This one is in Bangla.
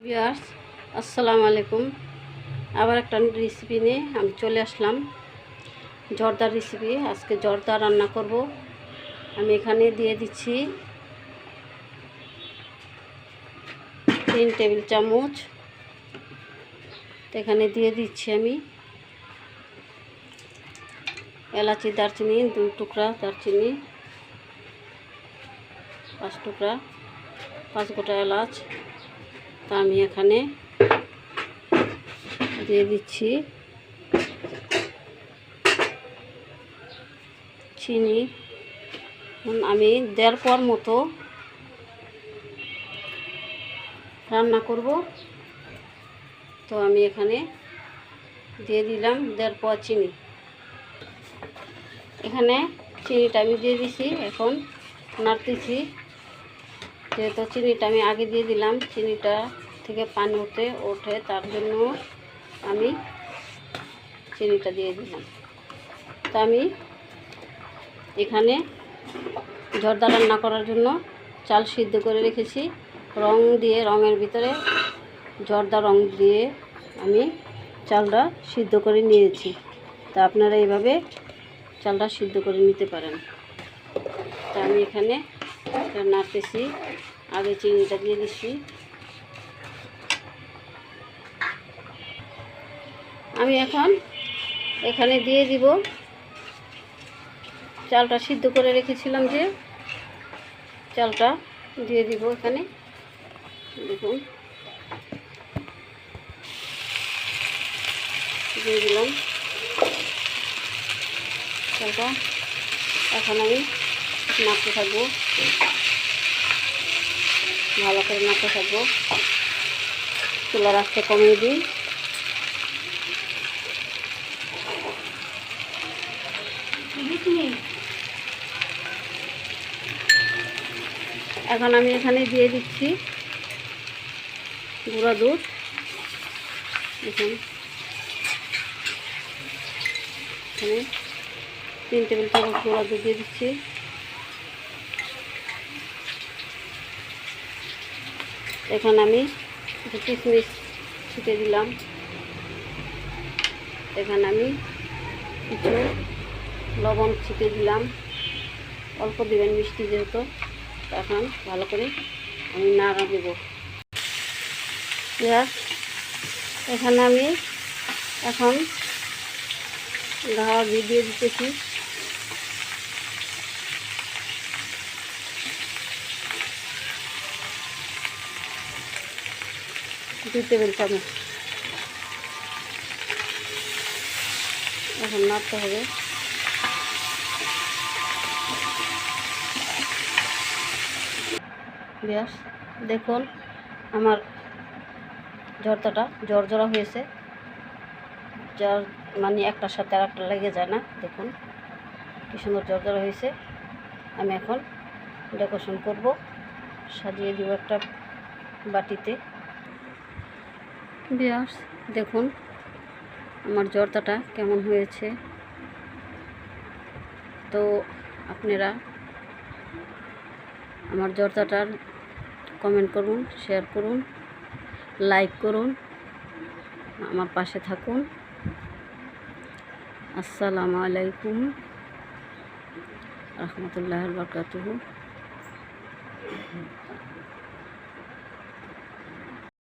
ভিউয়ার্স, আসসালামু আলাইকুম। আবার একটা রেসিপি নিয়ে আমি চলে আসলাম। জর্দার রেসিপি। আজকে জর্দা রান্না করব। আমি এখানে দিয়ে দিচ্ছি 3 টেবিল চামচ। এখানে দিয়ে দিচ্ছি আমি এলাচি, দারচিনি 2 টুকরা, দারচিনি 5 টুকরা, 5 গোটা এলাচ। তা আমি এখানে দিয়ে দিচ্ছি চিনি। আমি 1.5 পোয়ার মতো রান্না করব, তো আমি এখানে দিয়ে দিলাম 1.5 পোয়া চিনি। এখানে চিনিটা আমি দিয়ে দিছি, এখন নাড়তেছি। যেহেতু চিনিটা আমি আগে দিয়ে দিলাম, চিনিটা থেকে পানি ওঠে, তার জন্য আমি চিনিটা দিয়ে দিলাম। তা আমি এখানে জর্দা রান্না করার জন্য চাল সিদ্ধ করে রেখেছি। রঙের ভিতরে জর্দা রং দিয়ে আমি চালটা সিদ্ধ করে নিয়েছি। তা আপনারা এইভাবে চালটা সিদ্ধ করে নিতে পারেন। তা আমি এখানে নাড়তেছি, আগে চিনিটা দিয়ে দিচ্ছি। আমি এখন এখানে দিয়ে দিব চালটা সিদ্ধ করে রেখেছিলাম, যে চালটা দিয়ে দিব এখানে। দেখুন, দিয়ে দিলাম চালটা। এখন আমি নাড়তে থাকবো, ভালো করে নাড়তে থাকবো। চুলার আঁচটা কমিয়ে দিই। এখন আমি এখানে দিয়ে দিচ্ছি গুঁড়া দুধ। দেখুন, এখানে 3 টেবিল চামচ গুঁড়া দুধ দিয়ে দিচ্ছি। এখানে আমি কিশমিশ ছিটে দিলাম। এখানে আমি কিছু লবণ ছিটে দিলাম, অল্প দিবেন মিষ্টি যেহেতু। এখন ভালো করে আমি নাড়া দেব। এখানে আমি এখন ঘি দিয়ে দিতেছি। 2 টেবিল চামচ। এখন নাড়তে হবে। ব্যাস, দেখুন আমার জর্দাটা জর্জরা হয়েছে, যার মানে একটার সাথে আর একটা লেগে যায় না। দেখুন কি সুন্দর জর্জরা হয়েছে। আমি এখন ডেকোরেশন করব, সাজিয়ে দিব একটা বাটিতে। ব্যাস, দেখুন আমার জর্দাটা কেমন হয়েছে। তো আপনারা আমার জর্দাটার কমেন্ট করুন, শেয়ার করুন, লাইক করুন, আমার পাশে থাকুন। আসসালামু আলাইকুম রাহমাতুল্লাহি ওয়া বারাকাতুহু।